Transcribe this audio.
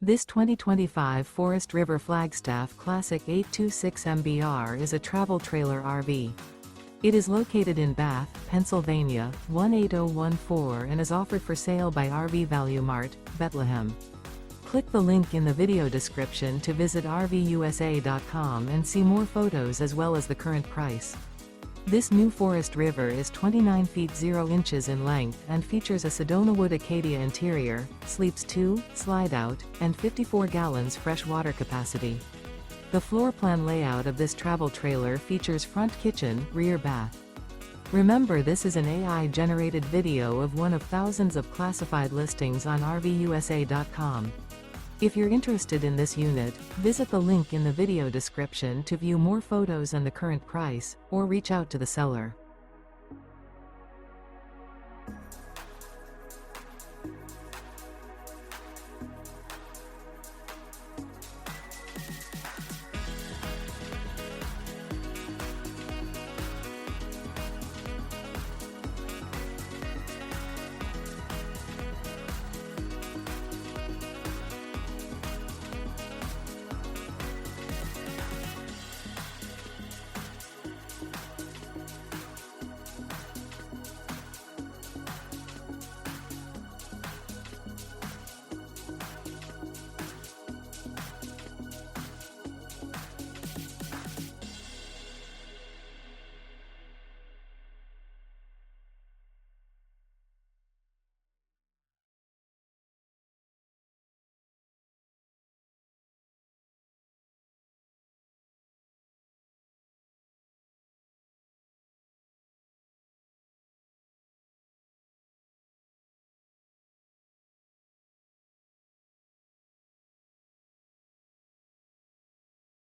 This 2025 Forest River Flagstaff Classic 826 MBR is a travel trailer RV. It is located in Bath, Pennsylvania, 18014 and is offered for sale by RV Value Mart, Behtlehem. Click the link in the video description to visit RVUSA.com and see more photos as well as the current price. This new Forest River is 29 feet 0 inches in length and features a Sedonawood-Acadia interior, sleeps 2, Slideout, and 54 gallons fresh water capacity. The floor plan layout of this travel trailer features front kitchen, rear bath. Remember, this is an AI-generated video of one of thousands of classified listings on RVUSA.com. If you're interested in this unit, visit the link in the video description to view more photos and the current price, or reach out to the seller.